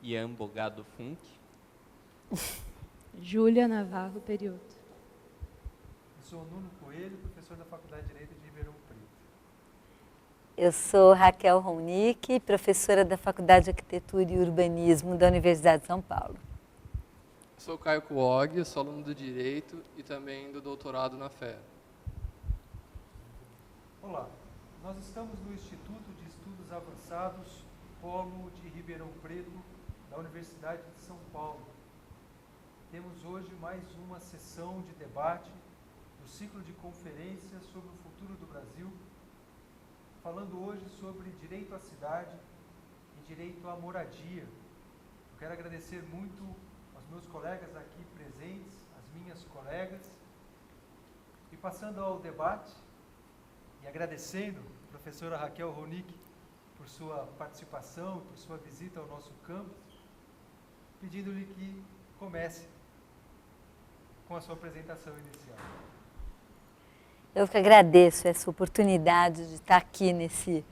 Ian Bogado Funk. Júlia Navarro Periotto. Eu sou Nuno Coelho, professor da Faculdade de Direito de Ribeirão Preto. Eu sou Raquel Ronick, professora da Faculdade de Arquitetura e Urbanismo da Universidade de São Paulo. Eu sou Caio Kuog, sou aluno do Direito e também do doutorado na FEA. Olá, nós estamos no Instituto de Estudos Avançados, Polo de Ribeirão Preto, da Universidade de São Paulo. Temos hoje mais uma sessão de debate do ciclo de conferências sobre o futuro do Brasil, falando hoje sobre direito à cidade e direito à moradia. Eu quero agradecer muito aos meus colegas aqui presentes, às minhas colegas, e passando ao debate, e agradecendo a professora Raquel Ronick por sua participação, por sua visita ao nosso campus, pedindo-lhe que comece com a sua apresentação inicial. Eu que agradeço essa oportunidade de estar aqui nesse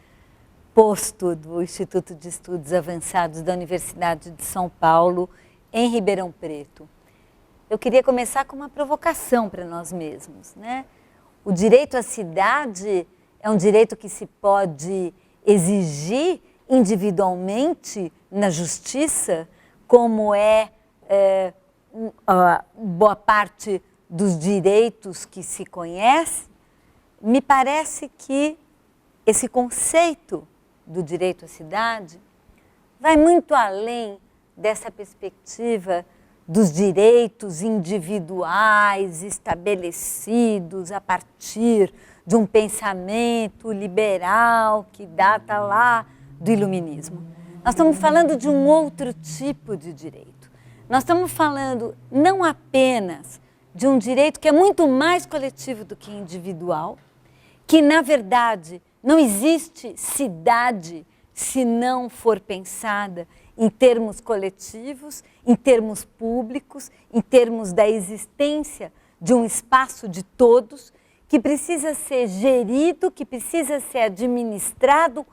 posto do Instituto de Estudos Avançados da Universidade de São Paulo, em Ribeirão Preto. Eu queria começar com uma provocação para nós mesmos, né? O direito à cidade é um direito que se pode exigir individualmente na justiça, como boa parte dos direitos que se conhece. Me parece que esse conceito do direito à cidade vai muito além dessa perspectiva dos direitos individuais estabelecidos a partir de um pensamento liberal que data lá do iluminismo. Nós estamos falando de um outro tipo de direito. Nós estamos falando não apenas de um direito que é muito mais coletivo do que individual, que, na verdade, não existe cidade se não for pensada em termos coletivos, em termos públicos, em termos da existência de um espaço de todos, que precisa ser gerido, que precisa ser administrado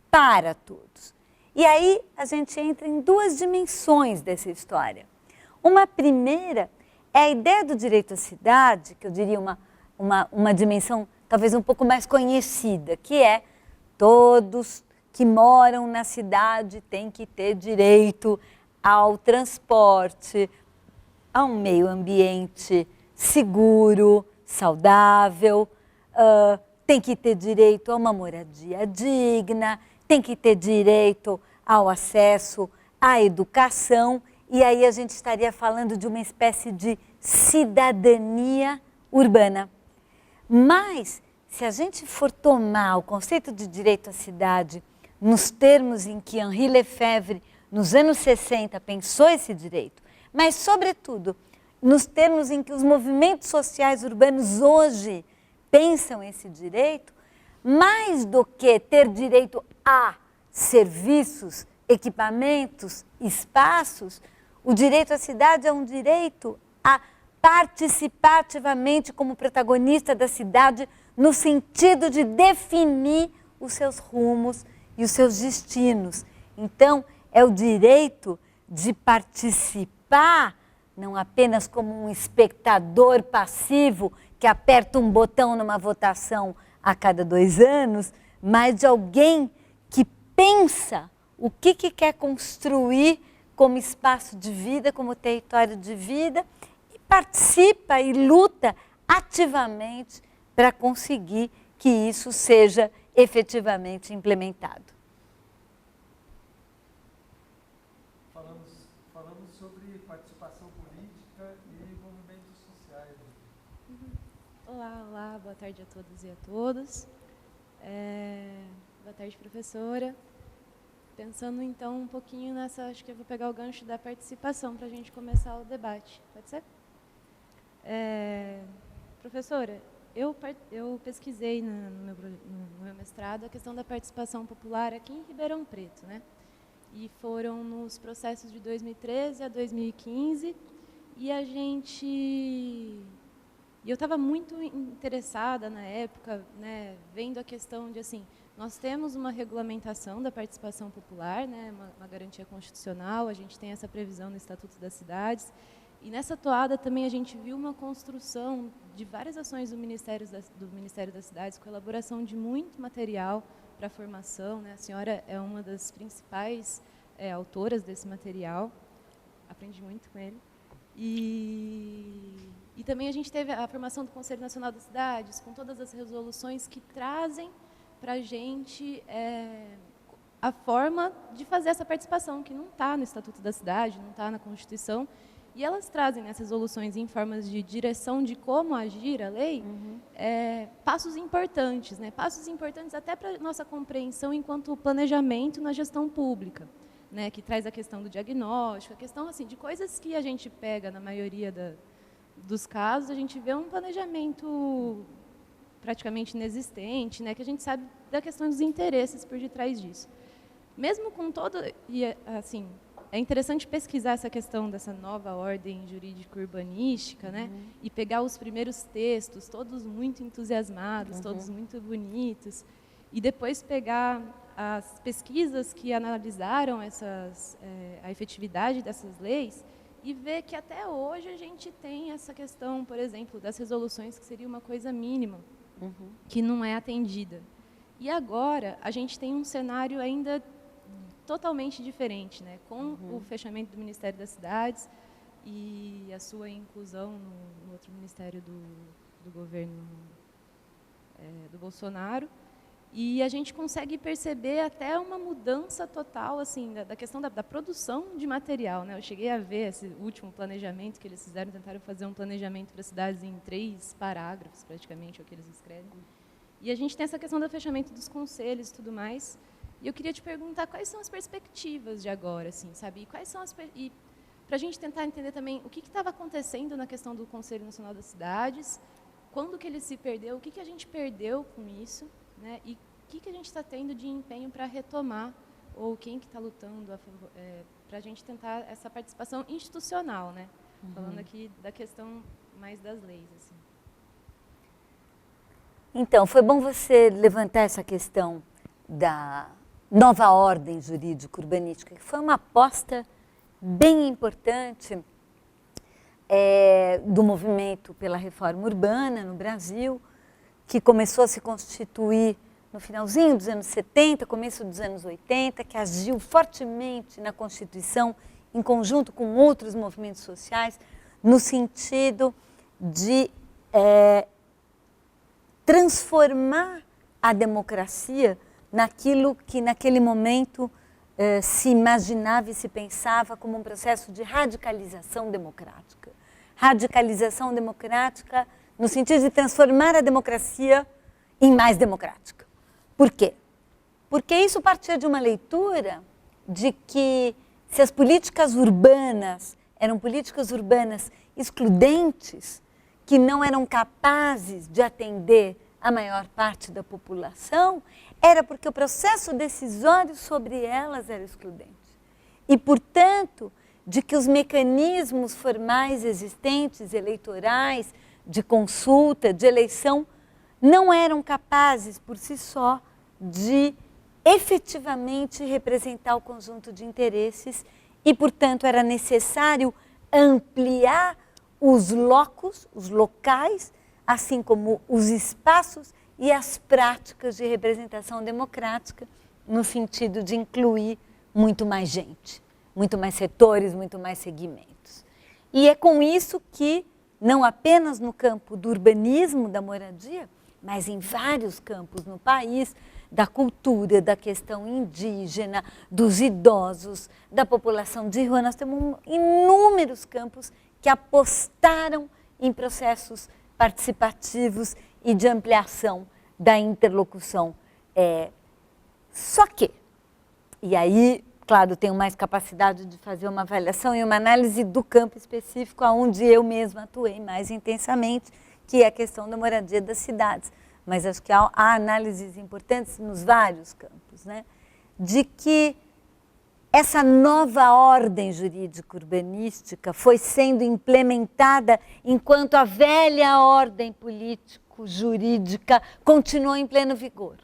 para todos. E aí a gente entra em duas dimensões dessa história. Uma primeira é a ideia do direito à cidade, que eu diria uma dimensão talvez um pouco mais conhecida, que é todos que moram na cidade têm que ter direito ao transporte, a um meio ambiente seguro, saudável, tem que ter direito a uma moradia digna, tem que ter direito ao acesso à educação, e aí a gente estaria falando de uma espécie de cidadania urbana. Mas, se a gente for tomar o conceito de direito à cidade nos termos em que Henri Lefebvre, nos anos 60, pensou esse direito, mas, sobretudo, nos termos em que os movimentos sociais urbanos hoje pensam esse direito, mais do que ter direito a serviços, equipamentos, espaços, o direito à cidade é um direito a participar ativamente como protagonista da cidade no sentido de definir os seus rumos e os seus destinos. Então, é o direito de participar, não apenas como um espectador passivo que aperta um botão numa votação a cada 2 anos, mas de alguém que pensa o que quer construir como espaço de vida, como território de vida, e participa e luta ativamente para conseguir que isso seja efetivamente implementado. Falamos sobre participação política e movimentos sociais. Olá, boa tarde a todos e a todas. Boa tarde, professora. Pensando então um pouquinho nessa, acho que eu vou pegar o gancho da participação para a gente começar o debate, pode ser? Professora, eu pesquisei no meu mestrado a questão da participação popular aqui em Ribeirão Preto, né? E foram nos processos de 2013 a 2015, e eu estava muito interessada na época, né, vendo a questão de assim, Nós temos uma regulamentação da participação popular, né, uma garantia constitucional, a gente tem essa previsão no Estatuto das Cidades, e nessa toada também a gente viu uma construção de várias ações do Ministério das Cidades, com elaboração de muito material para a formação, né, a senhora é uma das principais autoras desse material, aprendi muito com ele. E também a gente teve a formação do Conselho Nacional das Cidades, com todas as resoluções que trazem para a gente a forma de fazer essa participação, que não está no Estatuto da Cidade, não está na Constituição, e elas trazem as resoluções em formas de direção de como agir a lei, passos importantes, né? Passos importantes até para a nossa compreensão enquanto planejamento na gestão pública, né? Que traz a questão do diagnóstico, a questão assim, de coisas que a gente pega na maioria dos casos, a gente vê um planejamento praticamente inexistente, né, que a gente sabe da questão dos interesses por detrás disso. Mesmo com todo, e assim, é interessante pesquisar essa questão dessa nova ordem jurídico-urbanística, né, e pegar os primeiros textos, todos muito entusiasmados, todos muito bonitos, e depois pegar as pesquisas que analisaram a efetividade dessas leis e ver que até hoje a gente tem essa questão, por exemplo, das resoluções, que seria uma coisa mínima, que não é atendida. E agora a gente tem um cenário ainda totalmente diferente, né? Com o fechamento do Ministério das Cidades e a sua inclusão no outro ministério do governo do Bolsonaro. E a gente consegue perceber até uma mudança total assim, da questão da produção de material, né? Eu cheguei a ver esse último planejamento que eles fizeram, tentaram fazer um planejamento para cidades em 3 parágrafos, praticamente, é o que eles escrevem. E a gente tem essa questão do fechamento dos conselhos e tudo mais. E eu queria te perguntar quais são as perspectivas de agora, assim, sabe? E quais são e para a gente tentar entender também o que estava acontecendo na questão do Conselho Nacional das Cidades, quando que ele se perdeu, o que a gente perdeu com isso, né? E o que a gente está tendo de empenho para retomar, ou quem que está lutando para a gente tentar essa participação institucional, né? Falando aqui da questão mais das leis. Assim. Então, foi bom você levantar essa questão da nova ordem jurídico-urbanística, que foi uma aposta bem importante do movimento pela reforma urbana no Brasil, que começou a se constituir no finalzinho dos anos 70, começo dos anos 80, que agiu fortemente na Constituição, em conjunto com outros movimentos sociais, no sentido de transformar a democracia naquilo que naquele momento se imaginava e se pensava como um processo de radicalização democrática. Radicalização democrática no sentido de transformar a democracia em mais democrática. Por quê? Porque isso partia de uma leitura de que se as políticas urbanas eram políticas urbanas excludentes, que não eram capazes de atender a maior parte da população, era porque o processo decisório sobre elas era excludente. E, portanto, de que os mecanismos formais existentes, eleitorais, de consulta, de eleição, não eram capazes, por si só, de efetivamente representar o conjunto de interesses e, portanto, era necessário ampliar os locos, os locais, assim como os espaços e as práticas de representação democrática, no sentido de incluir muito mais gente, muito mais setores, muito mais segmentos. E é com isso que, não apenas no campo do urbanismo, da moradia, mas em vários campos no país, da cultura, da questão indígena, dos idosos, da população de rua, nós temos inúmeros campos que apostaram em processos participativos e de ampliação da interlocução. Só que, e aí, claro, tenho mais capacidade de fazer uma avaliação e uma análise do campo específico onde eu mesma atuei mais intensamente, que é a questão da moradia das cidades. Mas acho que há análises importantes nos vários campos, né? De que essa nova ordem jurídico-urbanística foi sendo implementada enquanto a velha ordem político-jurídica continuou em pleno vigor.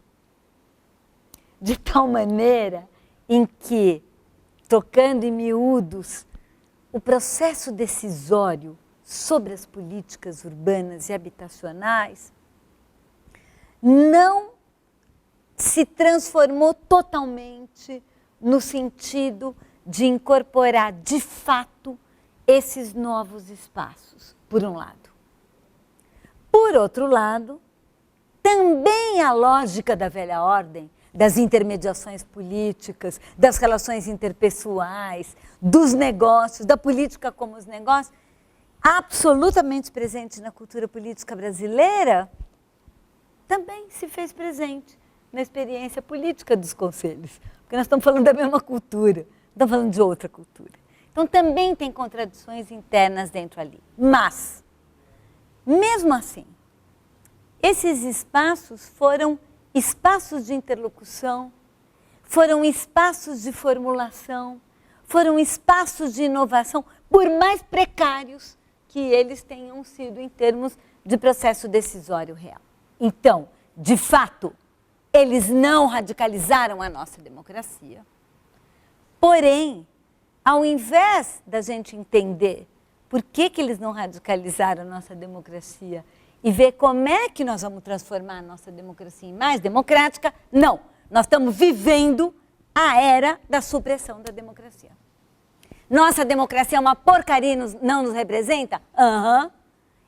de tal maneira em que, tocando em miúdos, o processo decisório sobre as políticas urbanas e habitacionais não se transformou totalmente no sentido de incorporar, de fato, esses novos espaços, por um lado. Por outro lado, também a lógica da velha ordem, das intermediações políticas, das relações interpessoais, dos negócios, da política como os negócios, absolutamente presente na cultura política brasileira, também se fez presente na experiência política dos conselhos. Porque nós estamos falando da mesma cultura, não estamos falando de outra cultura. Então também tem contradições internas dentro ali. Mas, mesmo assim, esses espaços foram espaços de interlocução, foram espaços de formulação, foram espaços de inovação, por mais precários que eles tenham sido em termos de processo decisório real. Então, de fato, eles não radicalizaram a nossa democracia. Porém, ao invés da gente entender por que eles não radicalizaram a nossa democracia e ver como é que nós vamos transformar a nossa democracia em mais democrática, não. Nós estamos vivendo a era da supressão da democracia. Nossa democracia é uma porcaria e não nos representa? Aham.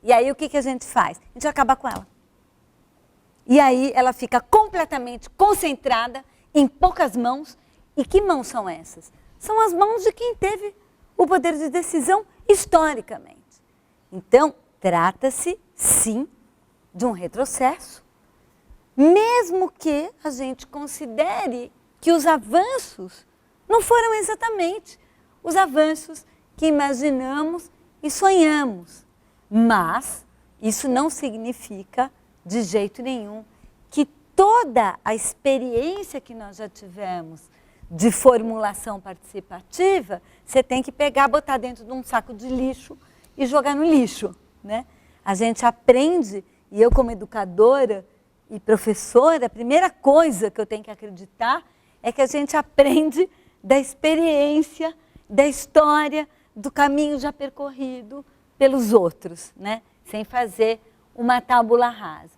E aí o que a gente faz? A gente acaba com ela. E aí ela fica completamente concentrada em poucas mãos. E que mãos são essas? São as mãos de quem teve o poder de decisão historicamente. Então, trata-se, sim, de um retrocesso, mesmo que a gente considere que os avanços não foram exatamente os avanços que imaginamos e sonhamos. Mas isso não significa, de jeito nenhum, que toda a experiência que nós já tivemos de formulação participativa, você tem que pegar, botar dentro de um saco de lixo e jogar no lixo, né? A gente aprende, e eu como educadora e professora, a primeira coisa que eu tenho que acreditar é que a gente aprende da experiência, da história, do caminho já percorrido pelos outros, né? Sem fazer uma tábula rasa.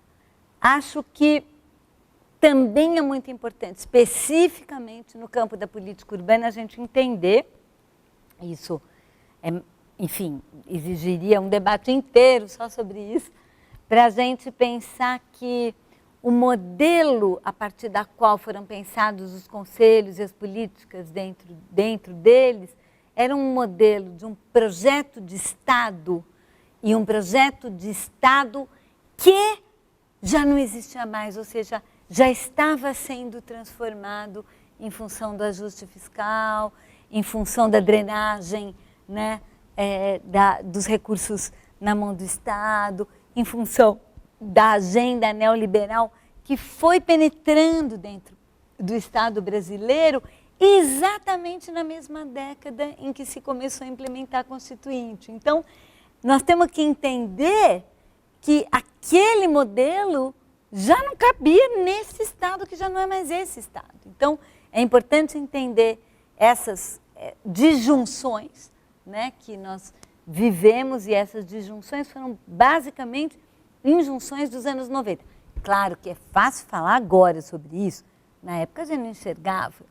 Acho que também é muito importante, especificamente no campo da política urbana, a gente entender, isso, enfim, exigiria um debate inteiro só sobre isso, para a gente pensar que o modelo a partir da qual foram pensados os conselhos e as políticas dentro deles, era um modelo de um projeto de Estado, e um projeto de Estado que já não existia mais, ou seja, já estava sendo transformado em função do ajuste fiscal, em função da drenagem, né, dos recursos na mão do Estado, em função da agenda neoliberal que foi penetrando dentro do Estado brasileiro exatamente na mesma década em que se começou a implementar a Constituinte. Então, nós temos que entender que aquele modelo já não cabia nesse Estado, que já não é mais esse Estado. Então, é importante entender essas disjunções, né, que nós vivemos, e essas disjunções foram basicamente injunções dos anos 90. Claro que é fácil falar agora sobre isso. Na época a gente não enxergava.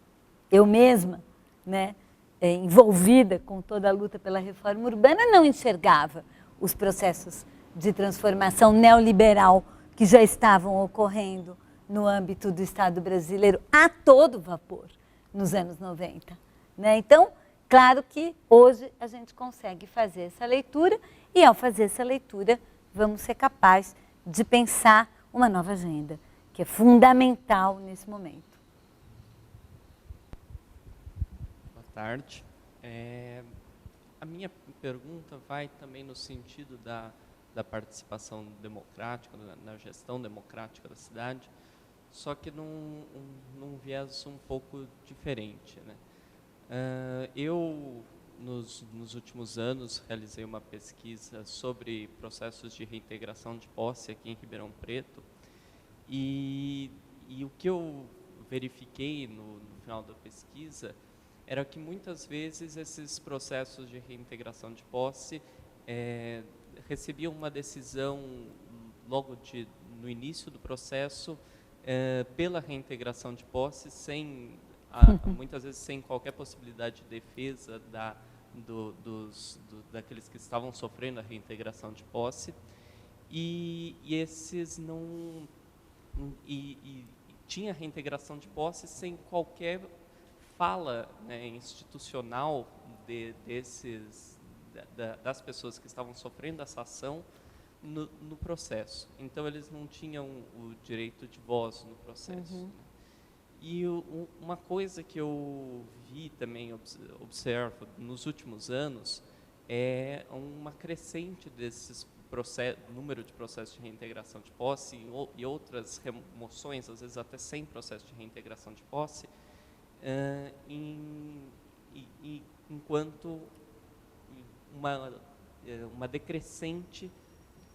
Eu mesma, né, envolvida com toda a luta pela reforma urbana, não enxergava os processos de transformação neoliberal que já estavam ocorrendo no âmbito do Estado brasileiro a todo vapor nos anos 90. Né? Então, claro que hoje a gente consegue fazer essa leitura e, ao fazer essa leitura, vamos ser capazes de pensar uma nova agenda, que é fundamental nesse momento. Boa tarde. A minha pergunta vai também no sentido da participação democrática, na gestão democrática da cidade, só que num viés um pouco diferente, né? Eu, nos últimos anos, realizei uma pesquisa sobre processos de reintegração de posse aqui em Ribeirão Preto, e o que eu verifiquei no final da pesquisa era que muitas vezes esses processos de reintegração de posse recebiam uma decisão logo no início do processo pela reintegração de posse, muitas vezes sem qualquer possibilidade de defesa daqueles que estavam sofrendo a reintegração de posse, e esses não... E tinha reintegração de posse sem qualquer fala, né, institucional das pessoas que estavam sofrendo essa ação no processo. Então, eles não tinham o direito de voz no processo. Uhum. E uma coisa que eu vi também, observo nos últimos anos, é uma crescente desses número de processos de reintegração de posse e outras remoções, às vezes até sem processo de reintegração de posse, enquanto uma decrescente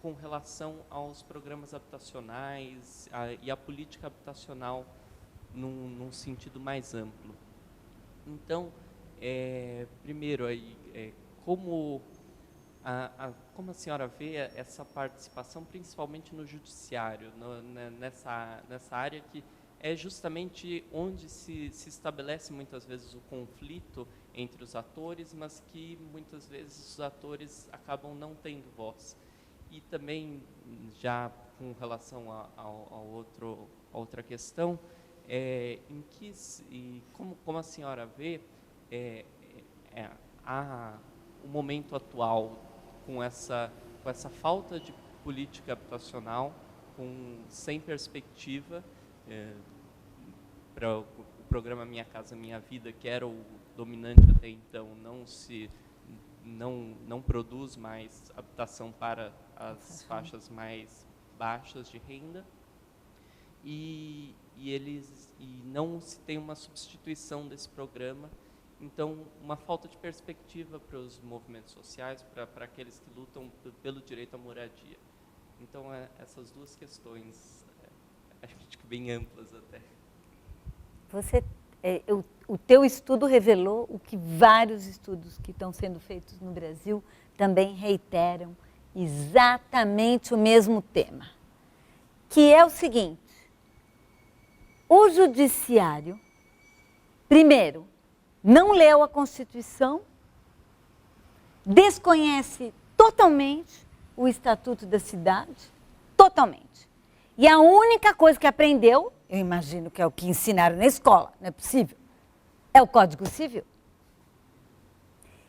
com relação aos programas habitacionais e à política habitacional num sentido mais amplo. Então, primeiro, como a senhora vê essa participação, principalmente no judiciário, nessa área que é justamente onde se estabelece muitas vezes o conflito entre os atores, mas que muitas vezes os atores acabam não tendo voz. E também, já com relação a outra questão, como a senhora vê o momento atual com essa falta de política habitacional, sem perspectiva, para o programa Minha Casa Minha Vida, que era o dominante até então, não produz mais habitação para as faixas mais baixas de renda, e não se tem uma substituição desse programa. Então, uma falta de perspectiva para os movimentos sociais, para aqueles que lutam pelo direito à moradia. Então, essas duas questões, acho que bem amplas até. O teu estudo revelou o que vários estudos que estão sendo feitos no Brasil também reiteram, exatamente o mesmo tema, que é o seguinte: o judiciário, primeiro, não leu a Constituição, desconhece totalmente o Estatuto da Cidade, totalmente. E a única coisa que aprendeu, eu imagino que é o que ensinaram na escola, não é possível, é o Código Civil.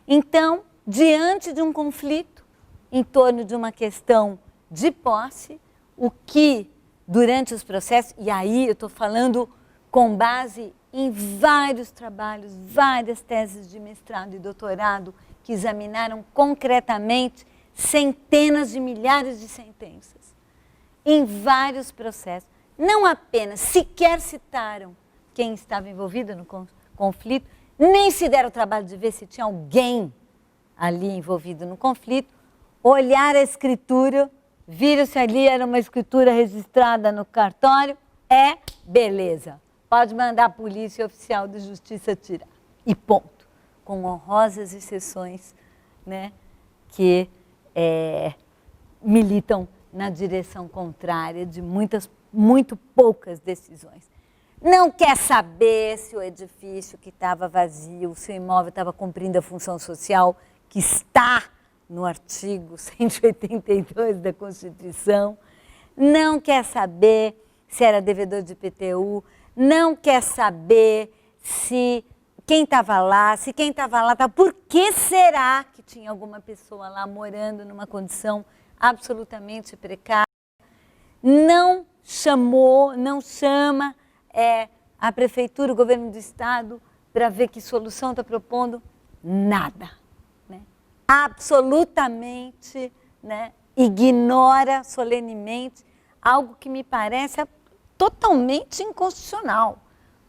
Então, diante de um conflito em torno de uma questão de posse, o que durante os processos, e aí eu estou falando com base em vários trabalhos, várias teses de mestrado e doutorado que examinaram concretamente centenas de milhares de sentenças, em vários processos, não apenas sequer citaram quem estava envolvido no conflito, nem se deram o trabalho de ver se tinha alguém ali envolvido no conflito, olhar a escritura, viram se ali era uma escritura registrada no cartório, beleza. Pode mandar a polícia oficial de justiça tirar. E ponto. Com honrosas exceções, né, que militam na direção contrária de muito poucas decisões. Não quer saber se o edifício que estava vazio, se o imóvel estava cumprindo a função social que está no artigo 182 da Constituição. Não quer saber se era devedor de IPTU, não quer saber se quem estava lá, por que será que tinha alguma pessoa lá morando numa condição absolutamente precária. Não chama a prefeitura, o governo do estado, para ver que solução está propondo, nada. Né? Absolutamente, né, ignora solenemente algo que me parece totalmente inconstitucional,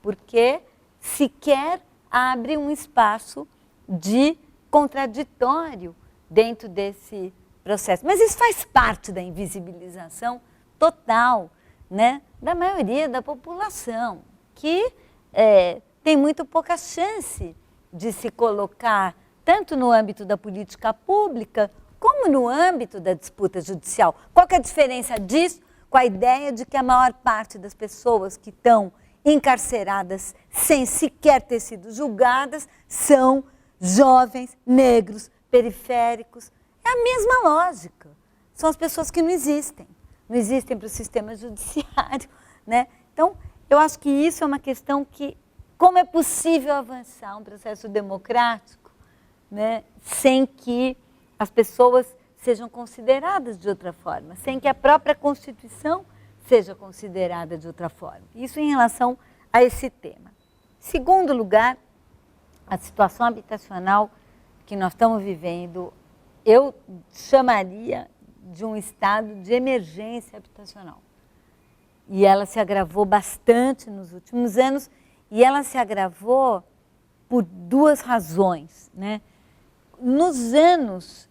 porque sequer abre um espaço de contraditório dentro desse processo. Mas isso faz parte da invisibilização total, né, da maioria da população. que tem muito pouca chance de se colocar tanto no âmbito da política pública como no âmbito da disputa judicial. Qual que é a diferença disso com a ideia de que a maior parte das pessoas que estão encarceradas sem sequer ter sido julgadas são jovens, negros, periféricos? É a mesma lógica. São as pessoas que não existem para o sistema judiciário, né? Então, eu acho que isso é uma questão que, como é possível avançar um processo democrático, né, sem que as pessoas sejam consideradas de outra forma, sem que a própria Constituição seja considerada de outra forma. Isso em relação a esse tema. Segundo lugar, a situação habitacional que nós estamos vivendo, eu chamaria de um estado de emergência habitacional. E ela se agravou bastante nos últimos anos, e ela se agravou por duas razões, né? Nos anos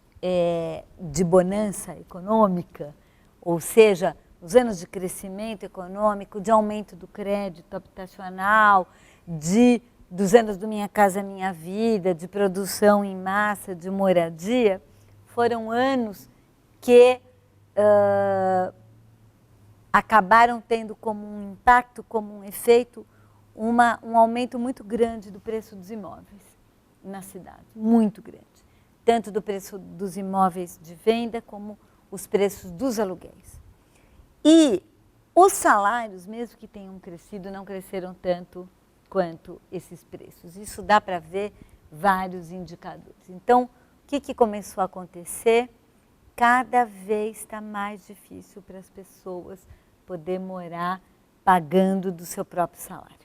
de bonança econômica, ou seja, os anos de crescimento econômico, de aumento do crédito habitacional, dos anos do Minha Casa Minha Vida, de produção em massa, de moradia, foram anos que acabaram tendo como um impacto, como um efeito, um aumento muito grande do preço dos imóveis na cidade, muito grande. Tanto do preço dos imóveis de venda, como os preços dos aluguéis. E os salários, mesmo que tenham crescido, não cresceram tanto quanto esses preços. Isso dá para ver vários indicadores. Então, o que começou a acontecer? Cada vez está mais difícil para as pessoas poder morar pagando do seu próprio salário.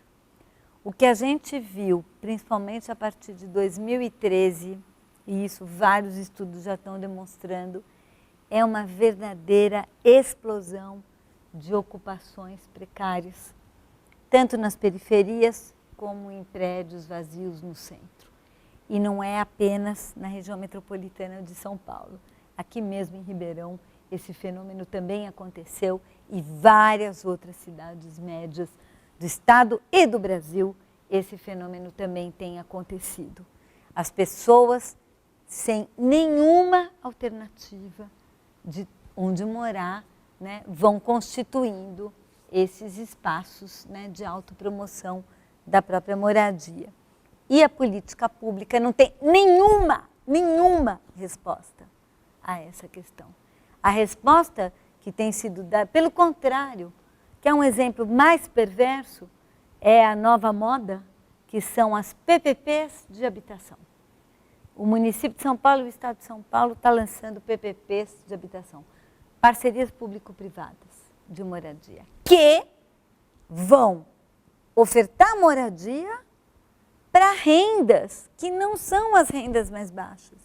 O que a gente viu, principalmente a partir de 2013, e isso vários estudos já estão demonstrando, é uma verdadeira explosão de ocupações precárias, tanto nas periferias como em prédios vazios no centro. E não é apenas na região metropolitana de São Paulo. Aqui mesmo em Ribeirão, esse fenômeno também aconteceu e várias outras cidades médias do estado e do Brasil, esse fenômeno também tem acontecido. As pessoas sem nenhuma alternativa de onde morar, né, vão constituindo esses espaços, né, de autopromoção da própria moradia. E a política pública não tem nenhuma resposta a essa questão. A resposta que tem sido dada, pelo contrário, que é um exemplo mais perverso, é a nova moda, que são as PPPs de habitação. O município de São Paulo e o estado de São Paulo está lançando PPPs de habitação, parcerias público-privadas de moradia, que vão ofertar moradia para rendas que não são as rendas mais baixas,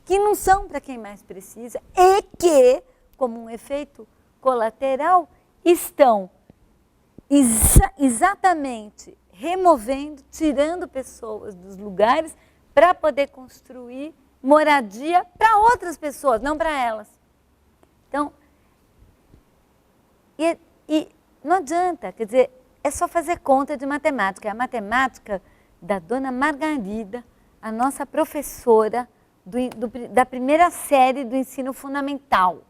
que não são para quem mais precisa e que, como um efeito colateral, estão exatamente removendo, tirando pessoas dos lugares para poder construir moradia para outras pessoas, não para elas. Então, e não adianta, quer dizer, é só fazer conta de matemática. É a matemática da dona Margarida, a nossa professora da primeira série do ensino fundamental.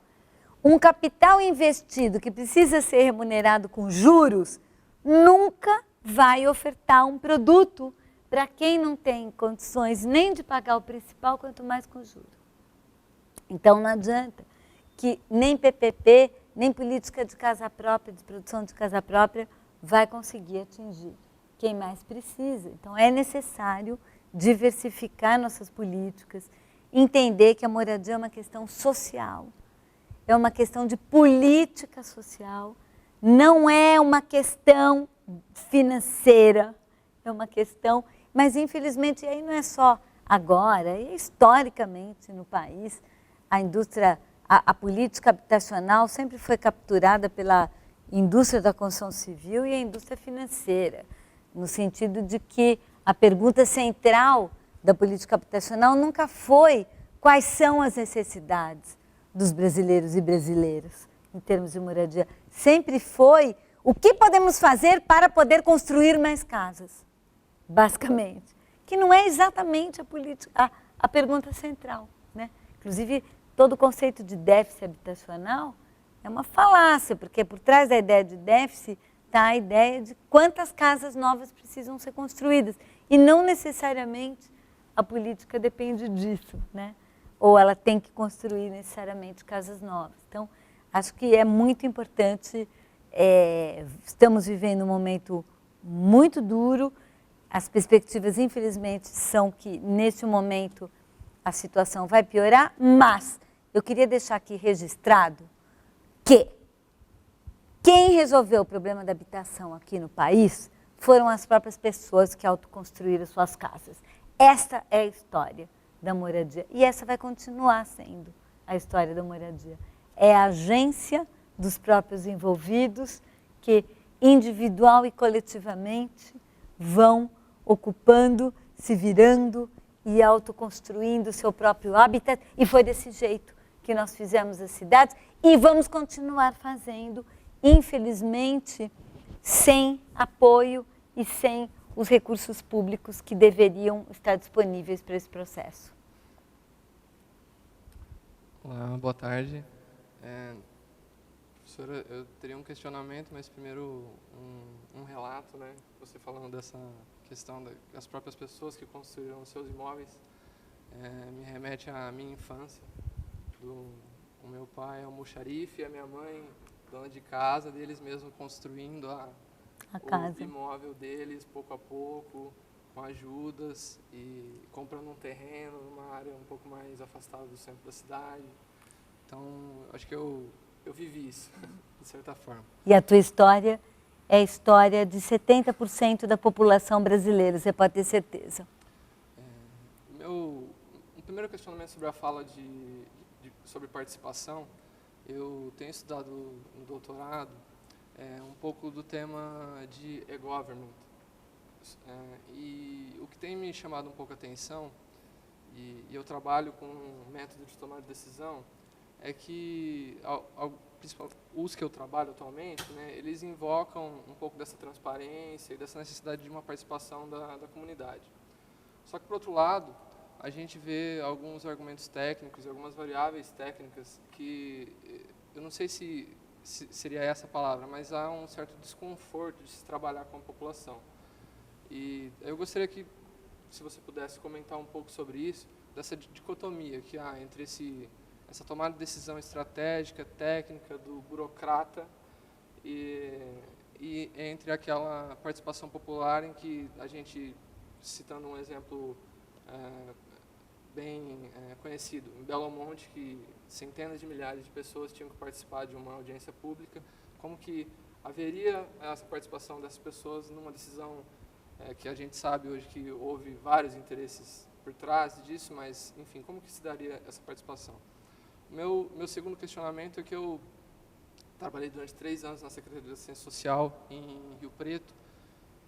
Um capital investido que precisa ser remunerado com juros nunca vai ofertar um produto para quem não tem condições nem de pagar o principal, quanto mais com juros. Então, não adianta que nem PPP, nem política de casa própria, de produção de casa própria, vai conseguir atingir quem mais precisa. Então, é necessário diversificar nossas políticas, entender que a moradia é uma questão social, é uma questão de política social, não é uma questão financeira, é uma questão, mas infelizmente aí não é só agora, é historicamente no país, a indústria, a política habitacional sempre foi capturada pela indústria da construção civil e a indústria financeira, no sentido de que a pergunta central da política habitacional nunca foi quais são as necessidades dos brasileiros e brasileiras em termos de moradia. Sempre foi O que podemos fazer para poder construir mais casas? Basicamente. Que não é exatamente a pergunta central, né? Inclusive, todo o conceito de déficit habitacional é uma falácia, porque por trás da ideia de déficit está a ideia de quantas casas novas precisam ser construídas. E não necessariamente a política depende disso, né? Ou ela tem que construir necessariamente casas novas. Então, acho que é muito importante, estamos vivendo um momento muito duro, as perspectivas, infelizmente, são que, nesse momento, a situação vai piorar, mas eu queria deixar aqui registrado que quem resolveu o problema da habitação aqui no país foram as próprias pessoas que autoconstruíram suas casas. Esta é a história da moradia. E essa vai continuar sendo a história da moradia. É a agência dos próprios envolvidos que, individual e coletivamente, vão ocupando, se virando e autoconstruindo o seu próprio habitat. E foi desse jeito que nós fizemos as cidades e vamos continuar fazendo, infelizmente, sem apoio e sem os recursos públicos que deveriam estar disponíveis para esse processo. Olá, boa tarde. Professora, eu teria um questionamento, mas primeiro um relato, né? Você falando dessa questão das próprias pessoas que construíram os seus imóveis, me remete à minha infância. O meu pai é um almoxarife e a minha mãe, dona de casa, deles mesmos construindo o imóvel deles, pouco a pouco, com ajudas e comprando um terreno numa área um pouco mais afastada do centro da cidade. Então, acho que eu vivi isso, de certa forma. E a tua história é a história de 70% da população brasileira, você pode ter certeza. O primeiro questionamento sobre a fala sobre participação, eu tenho estudado no doutorado um pouco do tema de e-government. E o que tem me chamado um pouco a atenção, e eu trabalho com um método de tomar de decisão, é que os que eu trabalho atualmente, né, eles invocam um pouco dessa transparência e dessa necessidade de uma participação da comunidade. Só que, por outro lado, a gente vê alguns argumentos técnicos e algumas variáveis técnicas que, eu não sei se seria essa a palavra, mas há um certo desconforto de se trabalhar com a população. E eu gostaria que, se você pudesse comentar um pouco sobre isso, dessa dicotomia que há entre essa tomada de decisão estratégica, técnica, do burocrata e entre aquela participação popular em que a gente, citando um exemplo bem conhecido, em Belo Monte, que centenas de milhares de pessoas tinham que participar de uma audiência pública, como que haveria essa participação dessas pessoas numa decisão que a gente sabe hoje que houve vários interesses por trás disso, mas, enfim, como que se daria essa participação? Meu segundo questionamento é que eu trabalhei durante 3 anos na Secretaria de Assistência Social em Rio Preto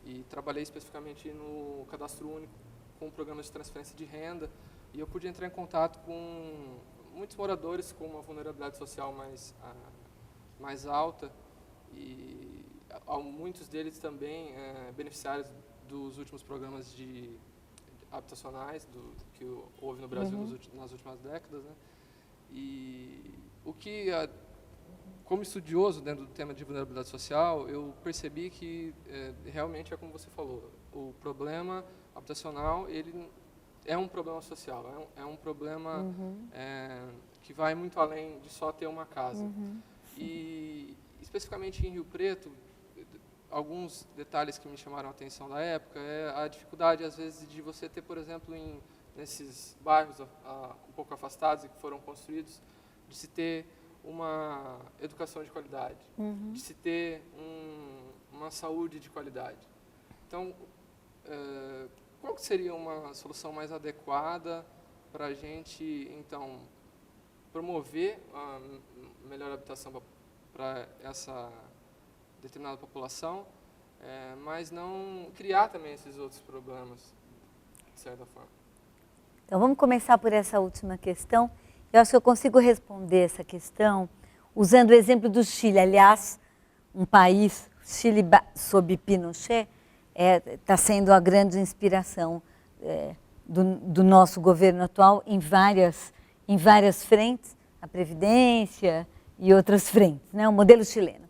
e trabalhei especificamente no Cadastro Único com programas de transferência de renda e eu pude entrar em contato com muitos moradores com uma vulnerabilidade social mais alta e muitos deles também beneficiários dos últimos programas habitacionais que houve no Brasil nas últimas décadas, né? E o que, como estudioso dentro do tema de vulnerabilidade social, eu percebi que realmente é como você falou, o problema habitacional ele é um problema social, é um problema que vai muito além de só ter uma casa. E especificamente em Rio Preto, alguns detalhes que me chamaram a atenção da época é a dificuldade às vezes de você ter, por exemplo, nesses bairros um pouco afastados e que foram construídos, de se ter uma educação de qualidade, de se ter uma saúde de qualidade. Então, qual que seria uma solução mais adequada para a gente, então, promover a melhor habitação para essa determinada população, mas não criar também esses outros problemas, de certa forma? Então, vamos começar por essa última questão. Eu acho que eu consigo responder essa questão usando o exemplo do Chile. Aliás, um país, Chile sob Pinochet está sendo a grande inspiração do nosso governo atual em várias frentes, a Previdência e outras frentes, né? O modelo chileno.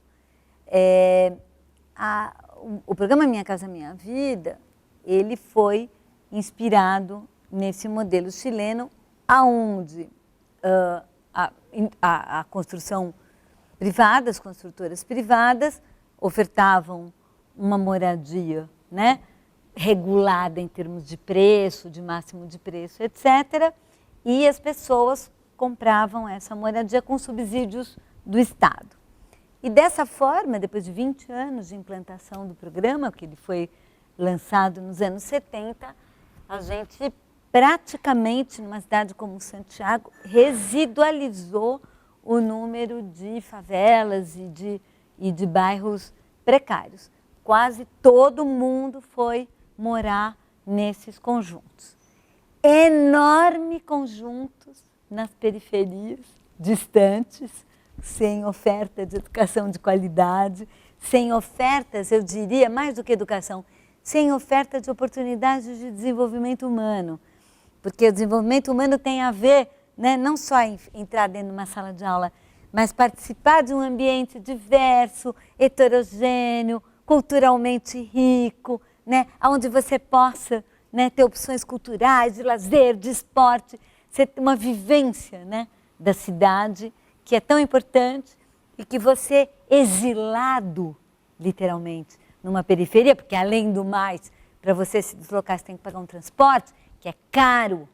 O programa Minha Casa Minha Vida, ele foi inspirado nesse modelo chileno, aonde a construção privada, as construtoras privadas ofertavam uma moradia, né, regulada em termos de preço, de máximo de preço, etc. E as pessoas compravam essa moradia com subsídios do Estado. E dessa forma, depois de 20 anos de implantação do programa, que ele foi lançado nos anos 70, a gente praticamente, numa cidade como Santiago, residualizou o número de favelas e de bairros precários. Quase todo mundo foi morar nesses conjuntos. Enormes conjuntos nas periferias, distantes, sem oferta de educação de qualidade, sem ofertas, eu diria, mais do que educação, sem oferta de oportunidades de desenvolvimento humano. Porque o desenvolvimento humano tem a ver, né, não só em entrar dentro de uma sala de aula, mas participar de um ambiente diverso, heterogêneo, culturalmente rico, né, onde você possa, né, ter opções culturais, de lazer, de esporte, você ter uma vivência, né, da cidade, que é tão importante, e que você, exilado, literalmente, numa periferia, porque além do mais, para você se deslocar, você tem que pagar um transporte, que é caro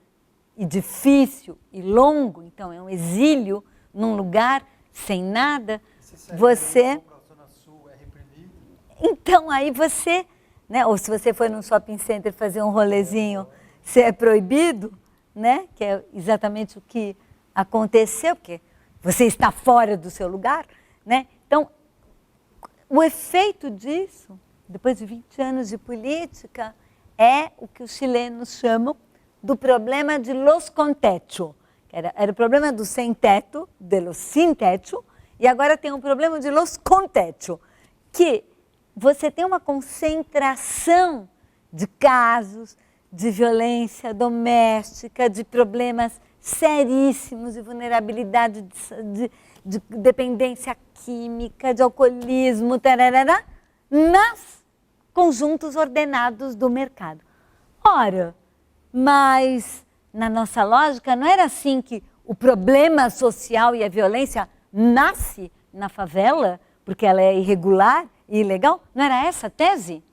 e difícil e longo, então é um exílio num lugar sem nada, você... Então aí você, né, ou se você for num shopping center fazer um rolezinho, você é proibido, né, que é exatamente o que aconteceu, porque você está fora do seu lugar, né? Então, o efeito disso, depois de 20 anos de política, é o que os chilenos chamam do problema de los con techo. Era o problema do sem teto, de los sin techo, e agora tem um problema de los con techo, que você tem uma concentração de casos de violência doméstica, de problemas seríssimos de vulnerabilidade, de dependência química, de alcoolismo, tarará, nas conjuntos ordenados do mercado. Ora, mas na nossa lógica não era assim que o problema social e a violência nasce na favela, porque ela é irregular e ilegal? Não era essa a tese?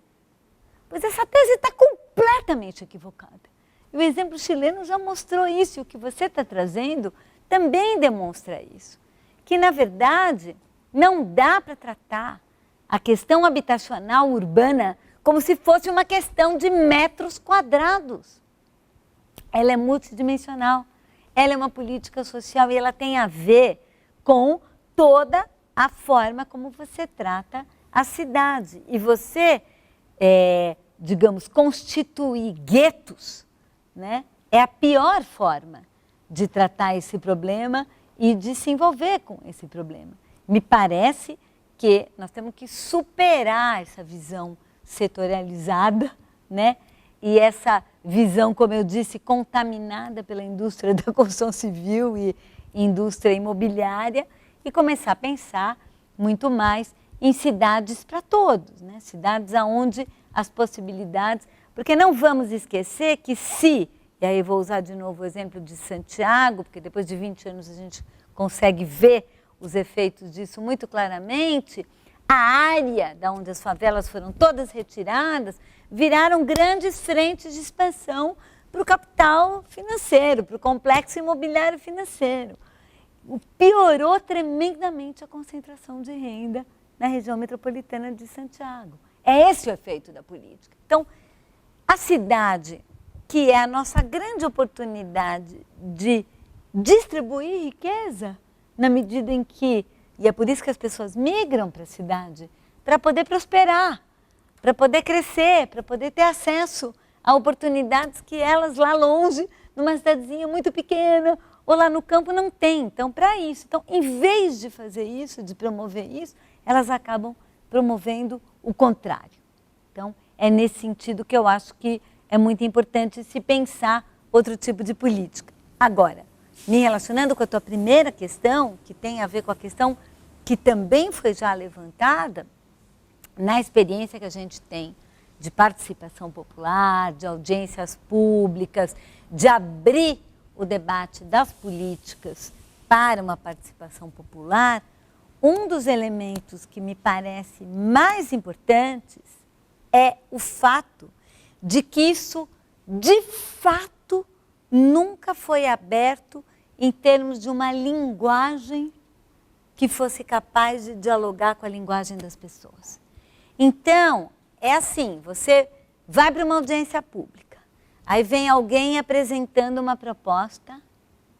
Pois essa tese está completamente equivocada. E o exemplo chileno já mostrou isso, e o que você está trazendo também demonstra isso. Que, na verdade, não dá para tratar a questão habitacional urbana como se fosse uma questão de metros quadrados. Ela é multidimensional, ela é uma política social e ela tem a ver com toda a forma como você trata a cidade. E você, digamos, constituir guetos, né, é a pior forma de tratar esse problema e de se envolver com esse problema. Me parece que nós temos que superar essa visão setorializada, né, e essa visão, como eu disse, contaminada pela indústria da construção civil e indústria imobiliária, e começar a pensar muito mais em cidades para todos, né, cidades onde as possibilidades... Porque não vamos esquecer que se, e aí vou usar de novo o exemplo de Santiago, porque depois de 20 anos a gente consegue ver os efeitos disso muito claramente, a área da onde as favelas foram todas retiradas, viraram grandes frentes de expansão para o capital financeiro, para o complexo imobiliário financeiro. Piorou tremendamente a concentração de renda na região metropolitana de Santiago. É esse o efeito da política. Então, a cidade, que é a nossa grande oportunidade de distribuir riqueza, na medida em que, e é por isso que as pessoas migram para a cidade, para poder prosperar, para poder crescer, para poder ter acesso a oportunidades que elas lá longe, numa cidadezinha muito pequena, ou lá no campo não têm. Então, para isso, então, em vez de fazer isso, de promover isso, elas acabam promovendo o contrário. Então, é nesse sentido que eu acho que é muito importante se pensar outro tipo de política. Agora, me relacionando com a tua primeira questão, que tem a ver com a questão que também foi já levantada, na experiência que a gente tem de participação popular, de audiências públicas, de abrir o debate das políticas para uma participação popular, um dos elementos que me parece mais importantes é o fato de que isso, de fato, nunca foi aberto em termos de uma linguagem que fosse capaz de dialogar com a linguagem das pessoas. Então, é assim, você vai para uma audiência pública, aí vem alguém apresentando uma proposta,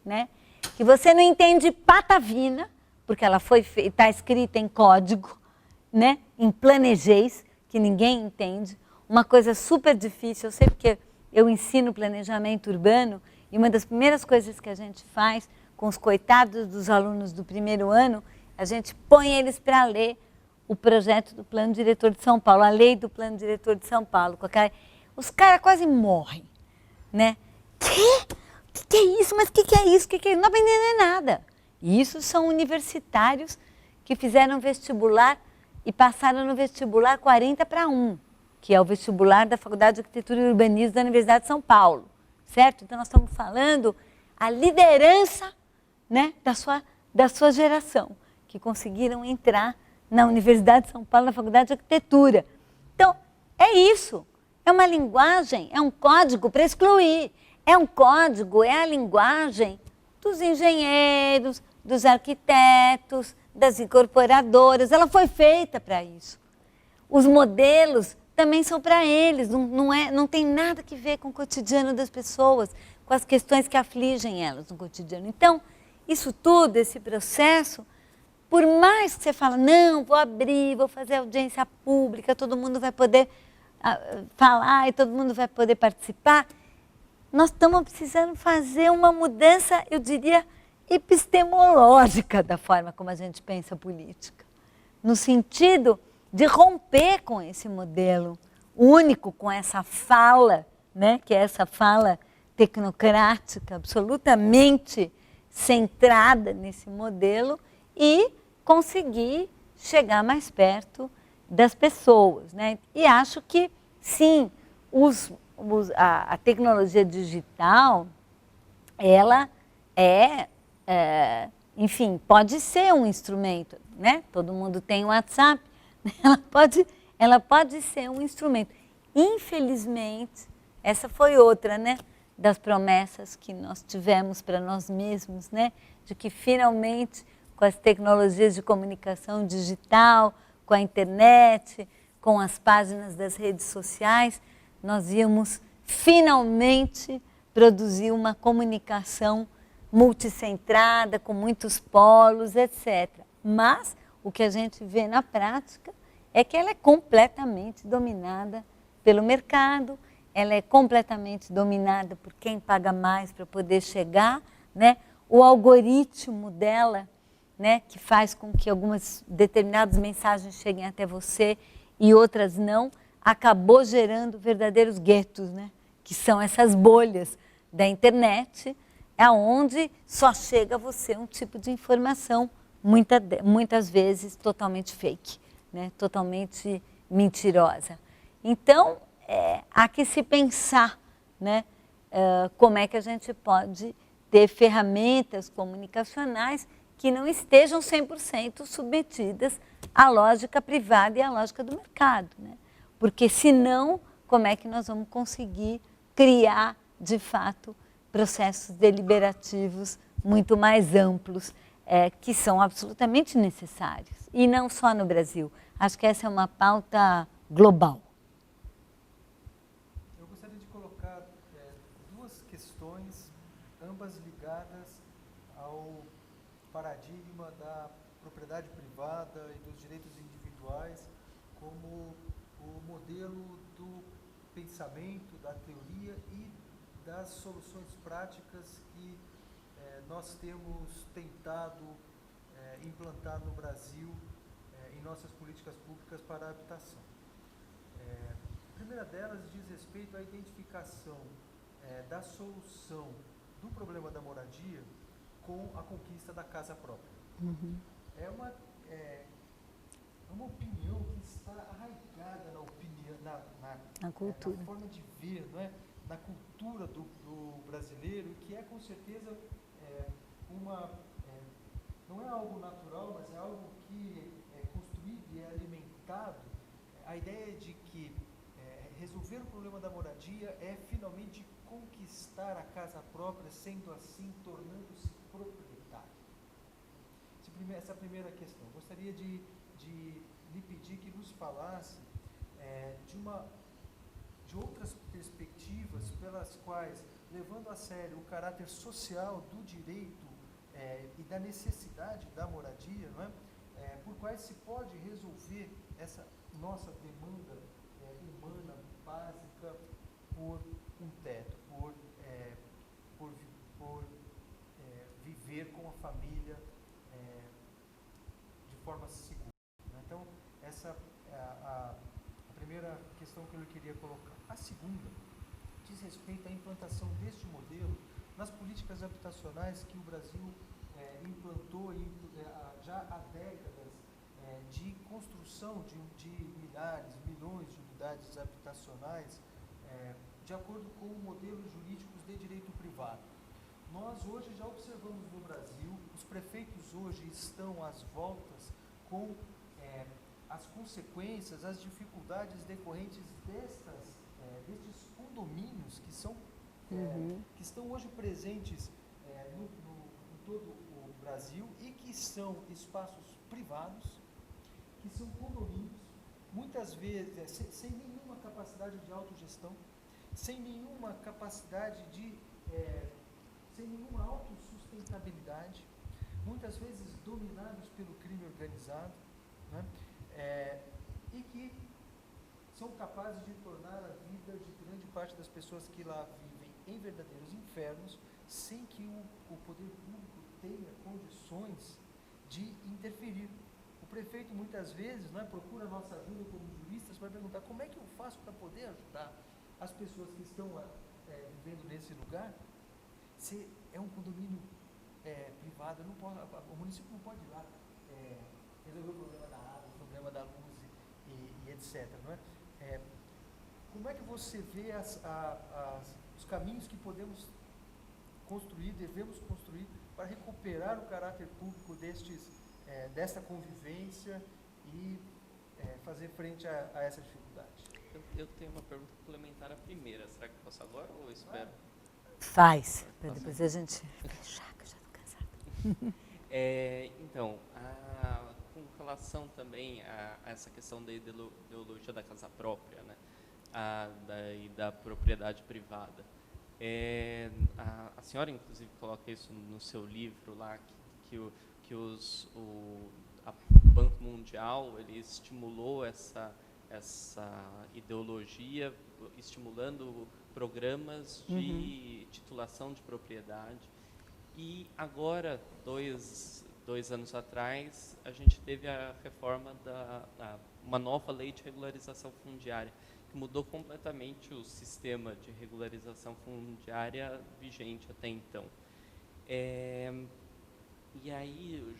né, que você não entende patavina, porque ela está escrita em código, né, em planejês, que ninguém entende, uma coisa super difícil. Eu sei porque eu ensino planejamento urbano e uma das primeiras coisas que a gente faz com os coitados dos alunos do primeiro ano, a gente põe eles para ler o projeto do Plano Diretor de São Paulo, a lei do Plano Diretor de São Paulo. Os caras quase morrem, né? O que é isso? Mas o que é isso? Que é isso? Não aprendem nada. E isso são universitários que fizeram vestibular e passaram no vestibular 40-1, que é o vestibular da Faculdade de Arquitetura e Urbanismo da Universidade de São Paulo, certo? Então, nós estamos falando a liderança, né, da sua geração, que conseguiram entrar na Universidade de São Paulo, na Faculdade de Arquitetura. Então, é isso. É uma linguagem, é um código para excluir. É um código, é a linguagem dos engenheiros, dos arquitetos, das incorporadoras. Ela foi feita para isso. Os modelos também são para eles, não tem nada que ver com o cotidiano das pessoas, com as questões que afligem elas no cotidiano. Então, isso tudo, esse processo, por mais que você fale, não, vou abrir, vou fazer audiência pública, todo mundo vai poder falar e todo mundo vai poder participar, nós estamos precisando fazer uma mudança, eu diria, epistemológica da forma como a gente pensa a política, no sentido de romper com esse modelo único, com essa fala, né, que é essa fala tecnocrática, absolutamente centrada nesse modelo, e conseguir chegar mais perto das pessoas, né? E acho que, sim, a tecnologia digital, ela enfim, pode ser um instrumento, né? Todo mundo tem o WhatsApp, ela pode ser um instrumento. Infelizmente, essa foi outra, né, das promessas que nós tivemos para nós mesmos, né? De que finalmente, com as tecnologias de comunicação digital, com a internet, com as páginas das redes sociais, nós íamos finalmente produzir uma comunicação multicentrada, com muitos polos, etc. Mas o que a gente vê na prática é que ela é completamente dominada pelo mercado, ela é completamente dominada por quem paga mais para poder chegar, né? O algoritmo dela, né, que faz com que algumas determinadas mensagens cheguem até você e outras não, acabou gerando verdadeiros guetos, né, que são essas bolhas da internet, aonde só chega a você um tipo de informação, muitas vezes totalmente fake, né, totalmente mentirosa. Então, há que se pensar, né, como é que a gente pode ter ferramentas comunicacionais que não estejam 100% submetidas à lógica privada e à lógica do mercado, né? Porque senão, como é que nós vamos conseguir criar, de fato, processos deliberativos muito mais amplos, que são absolutamente necessários, e não só no Brasil. Acho que essa é uma pauta global. Eu gostaria de colocar duas questões, ambas ligadas ao paradigma da propriedade privada e dos direitos individuais como o modelo do pensamento, da teoria e das soluções práticas que nós temos tentado implantar no Brasil em nossas políticas públicas para a habitação. A primeira delas diz respeito à identificação da solução do problema da moradia com a conquista da casa própria. É uma opinião que está arraigada na opinião, na cultura, na forma de ver, não é? Na cultura do brasileiro, que é com certeza não é algo natural, mas é algo que é construído e é alimentado. A ideia de que resolver o problema da moradia é finalmente conquistar a casa própria, sendo assim, tornando-se proprietário. Essa é a primeira questão. Gostaria de lhe pedir que nos falasse de outras perspectivas pelas quais, levando a sério o caráter social do direito e da necessidade da moradia, não é? Por quais se pode resolver essa nossa demanda humana básica por um teto, por viver com a família de forma segura. Então, essa é a primeira questão que eu queria colocar. A segunda diz respeito à implantação deste modelo nas políticas habitacionais que o Brasil implantou já há décadas de construção de milhões de unidades habitacionais de acordo com modelos jurídicos de direito privado. Nós hoje já observamos no Brasil, os prefeitos hoje estão às voltas com as consequências, as dificuldades decorrentes destes condomínios que estão hoje presentes em todo o Brasil e que são espaços privados, que são condomínios, muitas vezes sem nenhuma capacidade de autogestão, sem nenhuma capacidade sem nenhuma autossustentabilidade, muitas vezes dominados pelo crime organizado, né? E que são capazes de tornar a vida de grande parte das pessoas que lá vivem em verdadeiros infernos, sem que o poder público tenha condições de interferir. O prefeito muitas vezes procura a nossa ajuda como juristas para perguntar como é que eu faço para poder ajudar as pessoas que estão lá vivendo nesse lugar. Se é um condomínio privado, o município não pode ir lá resolver o problema da água, o problema da luz e etc. Não é? Como é que você vê os caminhos que podemos construir, devemos construir, para recuperar o caráter público desta convivência e fazer frente a essa dificuldade? Eu tenho uma pergunta complementar à primeira. Será que eu posso agora ou eu espero? Faz, para depois a gente fechar, que eu já estou cansada. Então, com relação também a essa questão da ideologia da casa própria, né, e da propriedade privada, a senhora inclusive coloca isso no seu livro lá, que o Banco Mundial ele estimulou essa ideologia, estimulando programas de titulação de propriedade. E agora, dois anos atrás, a gente teve a reforma uma nova lei de regularização fundiária, que mudou completamente o sistema de regularização fundiária vigente até então. E aí, o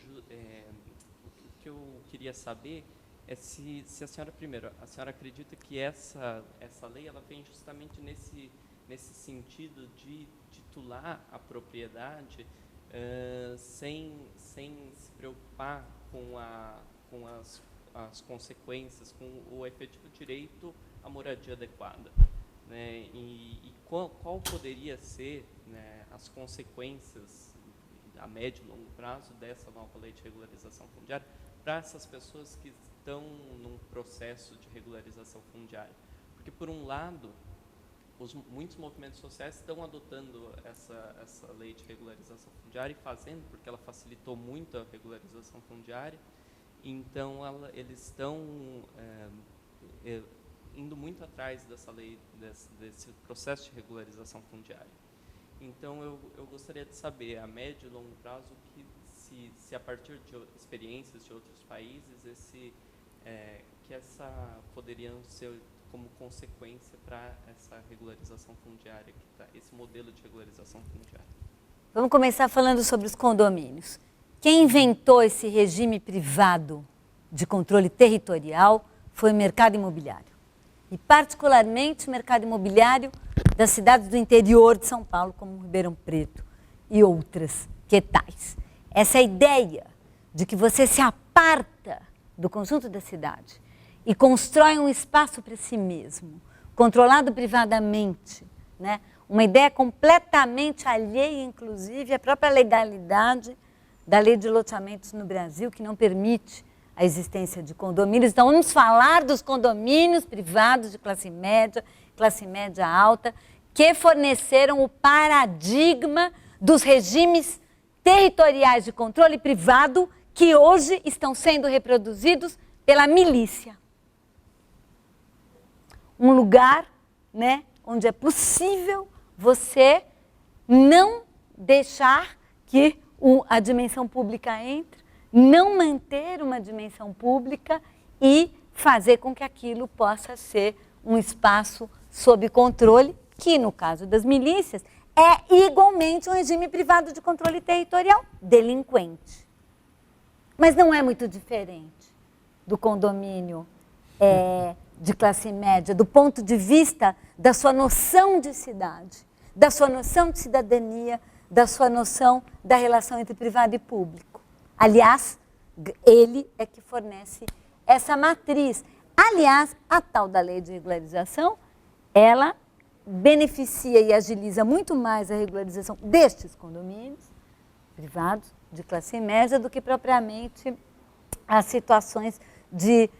que eu queria saber é se a senhora, primeiro, a senhora acredita que essa lei ela vem justamente nesse sentido de titular a propriedade sem se preocupar com as consequências, com o efetivo direito à moradia adequada, né? E qual poderia ser, né, as consequências a médio e longo prazo dessa nova lei de regularização fundiária para essas pessoas que estão num processo de regularização fundiária? Porque, por um lado, muitos movimentos sociais estão adotando essa lei de regularização fundiária e fazendo, porque ela facilitou muito a regularização fundiária. Então, eles estão indo muito atrás dessa lei, desse processo de regularização fundiária. Então, eu gostaria de saber, a médio e longo prazo, se a partir de experiências de outros países, que essa poderiam ser como consequência para essa regularização fundiária, esse modelo de regularização fundiária? Vamos começar falando sobre os condomínios. Quem inventou esse regime privado de controle territorial foi o mercado imobiliário. E particularmente o mercado imobiliário das cidades do interior de São Paulo, como Ribeirão Preto e outras que tais. Essa ideia de que você se aparta do conjunto da cidade e constrói um espaço para si mesmo, controlado privadamente, né? Uma ideia completamente alheia, inclusive, à própria legalidade da lei de loteamentos no Brasil, que não permite a existência de condomínios. Então, vamos falar dos condomínios privados de classe média alta, que forneceram o paradigma dos regimes territoriais de controle privado que hoje estão sendo reproduzidos pela milícia. Um lugar, né, onde é possível você não deixar que a dimensão pública entre, não manter uma dimensão pública e fazer com que aquilo possa ser um espaço sob controle, que no caso das milícias é igualmente um regime privado de controle territorial delinquente. Mas não é muito diferente do condomínio de classe média, do ponto de vista da sua noção de cidade, da sua noção de cidadania, da sua noção da relação entre privado e público. Aliás, ele é que fornece essa matriz. Aliás, a tal da lei de regularização, ela beneficia e agiliza muito mais a regularização destes condomínios privados de classe média do que propriamente as situações de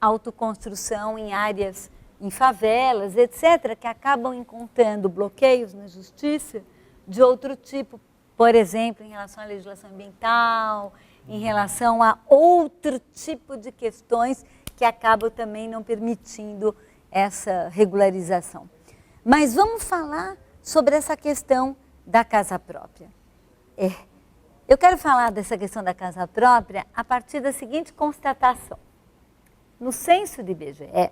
autoconstrução em áreas, em favelas, etc., que acabam encontrando bloqueios na justiça de outro tipo, por exemplo, em relação à legislação ambiental, em relação a outro tipo de questões que acabam também não permitindo essa regularização. Mas vamos falar sobre essa questão da casa própria. Eu quero falar dessa questão da casa própria a partir da seguinte constatação. No censo do IBGE,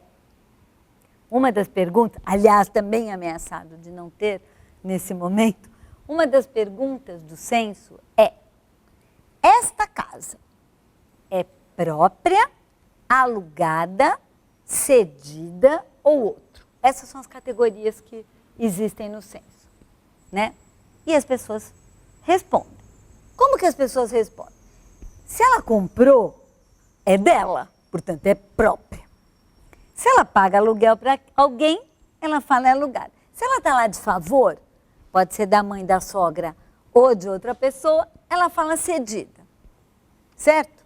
uma das perguntas, aliás, também ameaçado de não ter nesse momento, uma das perguntas do censo é: esta casa é própria, alugada, cedida ou outro? Essas são as categorias que existem no censo, né? E as pessoas respondem. Como que as pessoas respondem? Se ela comprou, é dela, portanto é própria. Se ela paga aluguel para alguém, ela fala é alugada. Se ela está lá de favor, pode ser da mãe, da sogra ou de outra pessoa, ela fala cedida, certo?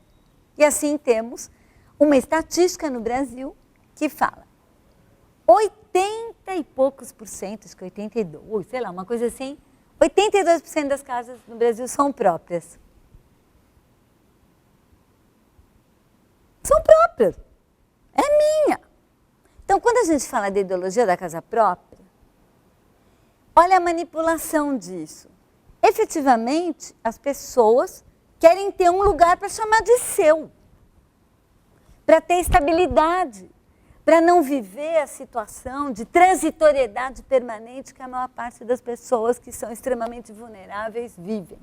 E assim temos uma estatística no Brasil que fala 80 e poucos por cento, acho que 82, sei lá, uma coisa assim, 82% das casas no Brasil são próprias. São próprias. É minha. Então, quando a gente fala da ideologia da casa própria, olha a manipulação disso. Efetivamente, as pessoas querem ter um lugar para chamar de seu, para ter estabilidade, para não viver a situação de transitoriedade permanente que a maior parte das pessoas que são extremamente vulneráveis vivem.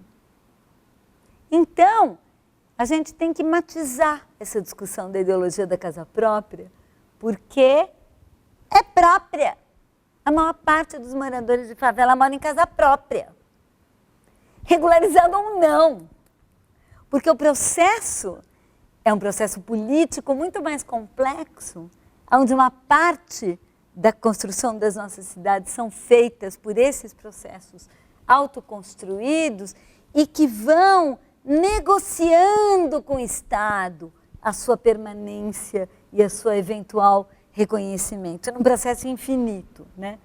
Então, a gente tem que matizar essa discussão da ideologia da casa própria, porque é própria. A maior parte dos moradores de favela mora em casa própria, regularizado ou não, porque o processo é um processo político muito mais complexo, onde uma parte da construção das nossas cidades são feitas por esses processos autoconstruídos e que vão negociando com o Estado a sua permanência e a sua eventual reconhecimento. É um processo infinito, né?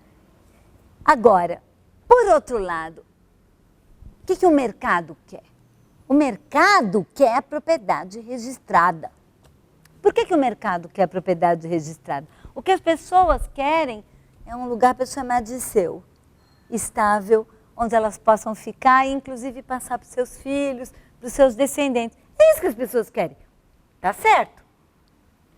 Agora, por outro lado, o que o mercado quer? O mercado quer a propriedade registrada. Por que o mercado quer a propriedade registrada? O que as pessoas querem é um lugar para chamar de seu, estável, onde elas possam ficar e inclusive passar para os seus filhos, para os seus descendentes. É isso que as pessoas querem. Tá certo?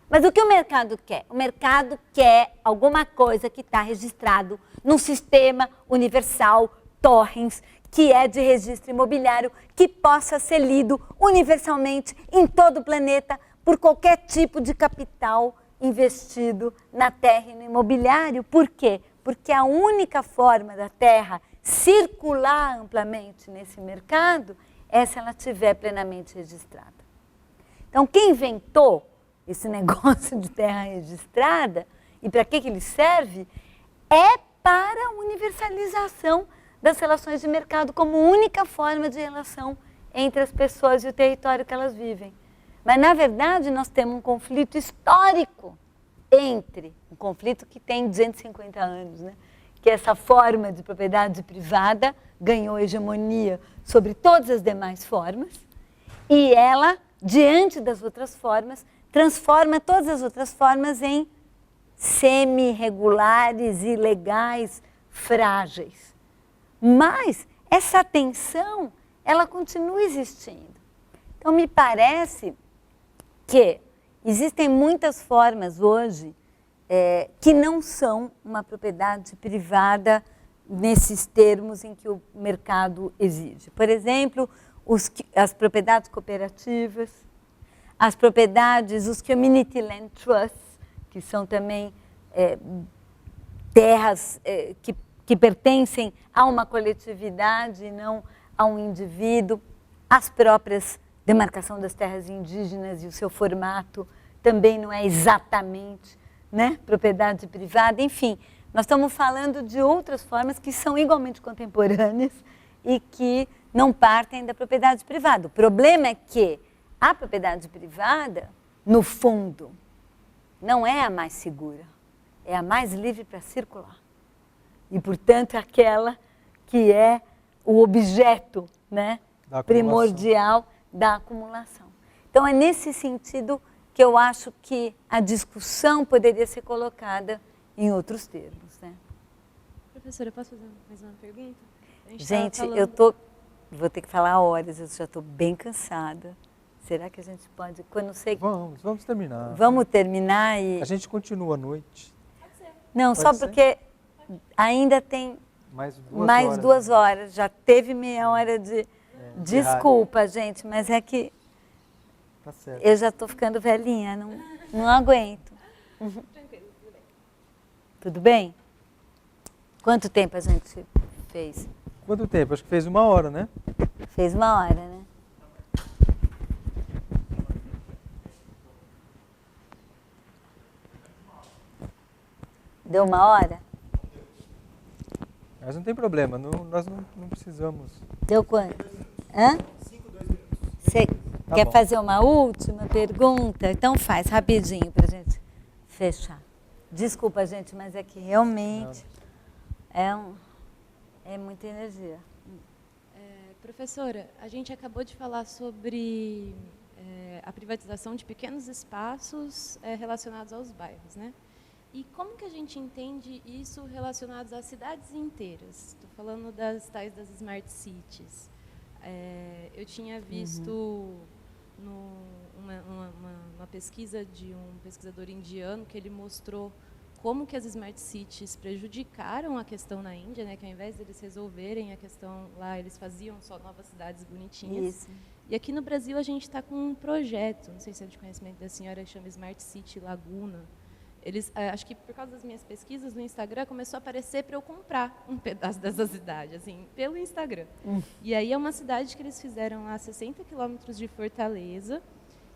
Mas o que o mercado quer? O mercado quer alguma coisa que está registrado num sistema universal, torrens, que é de registro imobiliário, que possa ser lido universalmente em todo o planeta por qualquer tipo de capital investido na terra e no imobiliário. Por quê? Porque a única forma da terra circular amplamente nesse mercado é se ela estiver plenamente registrada. Então, quem inventou esse negócio de terra registrada e para que ele serve é para a universalização das relações de mercado como única forma de relação entre as pessoas e o território que elas vivem. Mas, na verdade, nós temos um conflito histórico um conflito que tem 250 anos, né? Que essa forma de propriedade privada ganhou hegemonia sobre todas as demais formas e ela, diante das outras formas, transforma todas as outras formas em semi-regulares, ilegais, frágeis. Mas essa tensão, ela continua existindo. Então, me parece que existem muitas formas hoje que não são uma propriedade privada nesses termos em que o mercado exige. Por exemplo, as propriedades cooperativas, as propriedades, os Community Land Trusts, que são também terras que pertencem a uma coletividade e não a um indivíduo, as próprias demarcação das terras indígenas e o seu formato também não é exatamente, né, propriedade privada. Enfim, nós estamos falando de outras formas que são igualmente contemporâneas e que não partem da propriedade privada. O problema é que a propriedade privada, no fundo, não é a mais segura, é a mais livre para circular. E, portanto, é aquela que é o objeto, né, primordial da acumulação. Então, é nesse sentido que eu acho que a discussão poderia ser colocada em outros termos, né? Professora, eu posso fazer mais uma pergunta? Gente, vou ter que falar horas, eu já estou bem cansada. Será que a gente pode, quando sei... Vamos terminar. Vamos terminar e... A gente continua à noite. Pode ser. Não, Pode só ser? porque ainda tem Mais 2 horas. Já teve meia hora de... Desculpa, gente, mas é que Tá certo. eu já estou ficando velhinha, não aguento. Tranquilo, tudo bem. Tudo bem? Quanto tempo a gente fez? Quanto tempo? Acho que fez 1 hora, né? Fez 1 hora, né? Deu 1 hora? Mas não tem problema, nós não precisamos. Deu quanto? Hã? 5, 2 minutos. Você Tá quer bom. fazer uma última pergunta? Então faz, rapidinho, para a gente fechar. Desculpa, gente, mas é que realmente é muita energia. Professora, a gente acabou de falar sobre a privatização de pequenos espaços relacionados aos bairros, né? E como que a gente entende isso relacionado às cidades inteiras? Estou falando das tais das Smart Cities. Eu tinha visto uma pesquisa de um pesquisador indiano que ele mostrou como que as Smart Cities prejudicaram a questão na Índia, né? Que ao invés deles resolverem a questão lá, eles faziam só novas cidades bonitinhas. Isso. E aqui no Brasil a gente está com um projeto, não sei se é de conhecimento da senhora, que chama Smart City Laguna. Eles, acho que por causa das minhas pesquisas no Instagram, começou a aparecer para eu comprar um pedaço dessa cidade, assim, pelo Instagram. E aí é uma cidade que eles fizeram a 60 quilômetros de Fortaleza,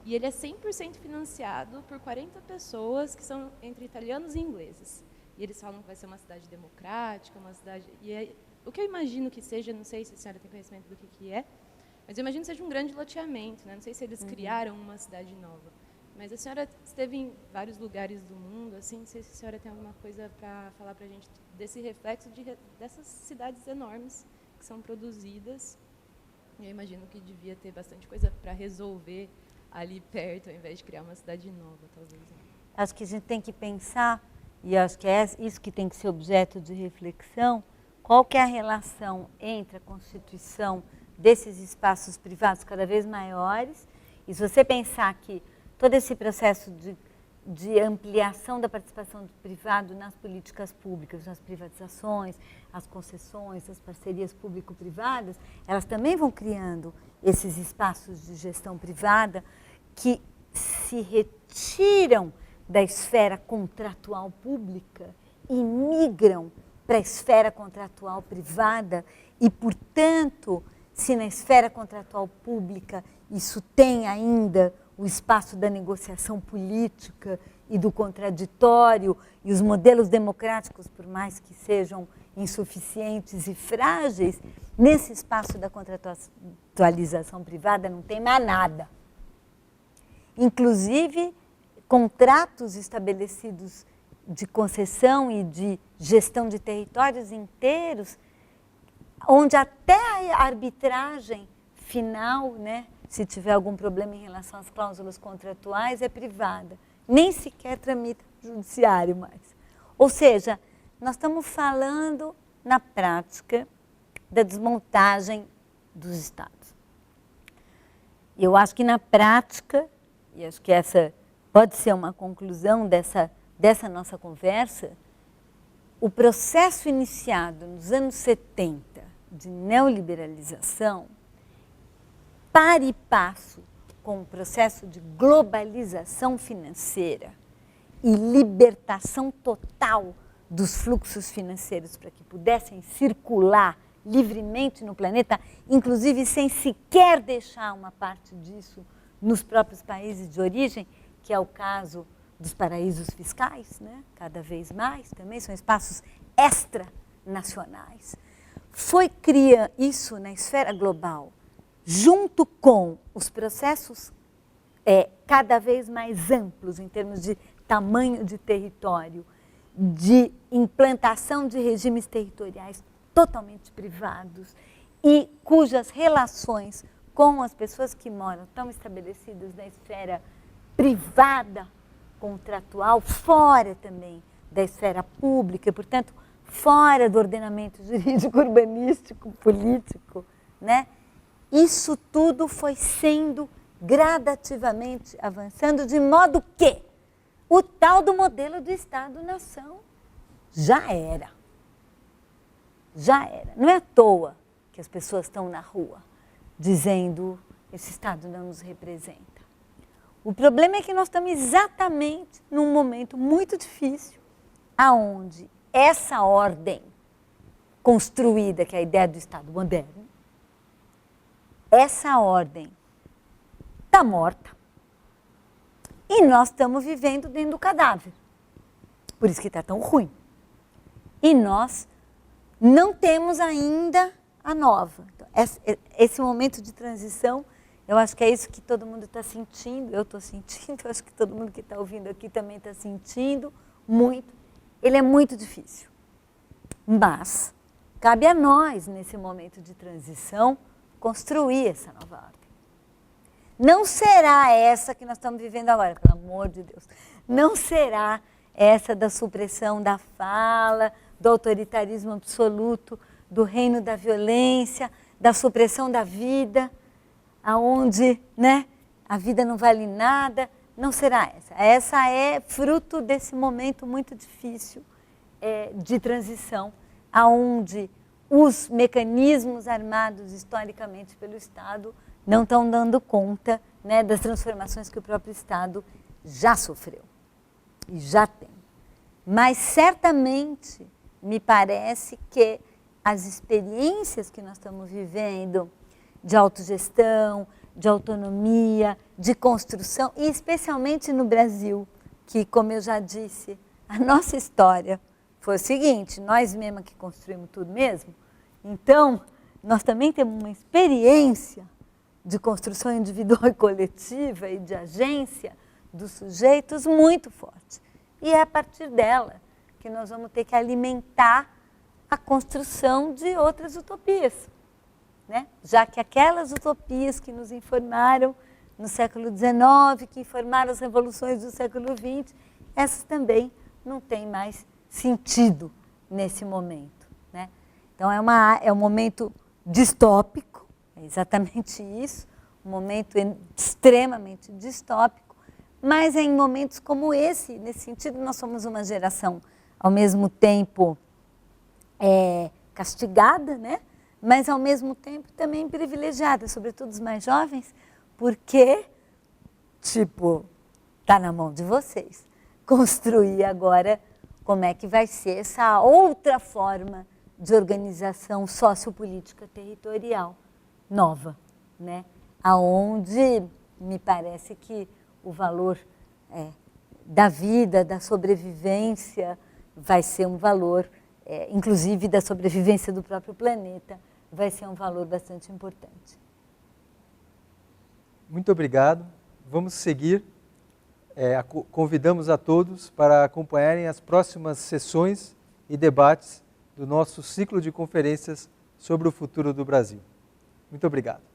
e ele é 100% financiado por 40 pessoas que são entre italianos e ingleses. E eles falam que vai ser uma cidade democrática, uma cidade... o que eu imagino que seja, não sei se a senhora tem conhecimento do que é, mas eu imagino que seja um grande loteamento, né? Não sei se eles criaram uma cidade nova. Mas a senhora esteve em vários lugares do mundo, assim, não sei se a senhora tem alguma coisa para falar para a gente desse reflexo dessas cidades enormes que são produzidas. Eu imagino que devia ter bastante coisa para resolver ali perto, ao invés de criar uma cidade nova, talvez. Acho que a gente tem que pensar, e acho que é isso que tem que ser objeto de reflexão, qual que é a relação entre a constituição desses espaços privados cada vez maiores, e se você pensar que todo esse processo de de ampliação da participação do privado nas políticas públicas, nas privatizações, as concessões, as parcerias público-privadas, elas também vão criando esses espaços de gestão privada que se retiram da esfera contratual pública e migram para a esfera contratual privada e, portanto, se na esfera contratual pública isso tem ainda o espaço da negociação política e do contraditório, e os modelos democráticos, por mais que sejam insuficientes e frágeis, nesse espaço da contratualização privada não tem mais nada. Inclusive, contratos estabelecidos de concessão e de gestão de territórios inteiros, onde até a arbitragem final, né, se tiver algum problema em relação às cláusulas contratuais, é privada. Nem sequer tramita no judiciário mais. Ou seja, nós estamos falando, na prática, da desmontagem dos Estados. Eu acho que, na prática, e acho que essa pode ser uma conclusão dessa nossa conversa, o processo iniciado nos anos 70 de neoliberalização, para e passo com o processo de globalização financeira e libertação total dos fluxos financeiros para que pudessem circular livremente no planeta, inclusive sem sequer deixar uma parte disso nos próprios países de origem, que é o caso dos paraísos fiscais, né? Cada vez mais, também são espaços extranacionais. Foi criar isso na esfera global, junto com os processos cada vez mais amplos em termos de tamanho de território, de implantação de regimes territoriais totalmente privados e cujas relações com as pessoas que moram estão estabelecidas na esfera privada, contratual, fora também da esfera pública, portanto, fora do ordenamento jurídico, urbanístico, político, né? Isso tudo foi sendo gradativamente avançando, de modo que o tal do modelo do Estado-nação já era. Já era. Não é à toa que as pessoas estão na rua dizendo esse Estado não nos representa. O problema é que nós estamos exatamente num momento muito difícil, aonde essa ordem construída, que é a ideia do Estado moderno, essa ordem está morta e nós estamos vivendo dentro do cadáver. Por isso que está tão ruim. E nós não temos ainda a nova. Então, esse momento de transição, eu acho que é isso que todo mundo está sentindo, eu estou sentindo, eu acho que todo mundo que está ouvindo aqui também está sentindo muito. Ele é muito difícil. Mas cabe a nós, nesse momento de transição, construir essa nova ordem. Não será essa que nós estamos vivendo agora, pelo amor de Deus. Não será essa da supressão da fala, do autoritarismo absoluto, do reino da violência, da supressão da vida, aonde, né, a vida não vale nada. Não será essa. Essa é fruto desse momento muito difícil de transição, aonde os mecanismos armados historicamente pelo Estado não estão dando conta, né, das transformações que o próprio Estado já sofreu e já tem. Mas certamente me parece que as experiências que nós estamos vivendo de autogestão, de autonomia, de construção, e especialmente no Brasil, que, como eu já disse, a nossa história foi o seguinte: nós mesmos que construímos tudo mesmo, então nós também temos uma experiência de construção individual e coletiva e de agência dos sujeitos muito forte. E é a partir dela que nós vamos ter que alimentar a construção de outras utopias, né? Já que aquelas utopias que nos informaram no século XIX, que informaram as revoluções do século XX, essas também não têm mais sentido nesse momento, né? Então é um momento distópico, é exatamente isso, um momento extremamente distópico, mas é em momentos como esse, nesse sentido, nós somos uma geração, ao mesmo tempo, castigada, né? Mas, ao mesmo tempo, também privilegiada, sobretudo os mais jovens, porque, está na mão de vocês construir agora como é que vai ser essa outra forma de organização sociopolítica territorial nova, né? Aonde me parece que o valor da vida, da sobrevivência, vai ser um valor, inclusive da sobrevivência do próprio planeta, vai ser um valor bastante importante. Muito obrigado. Vamos seguir. Convidamos a todos para acompanharem as próximas sessões e debates do nosso ciclo de conferências sobre o futuro do Brasil. Muito obrigado.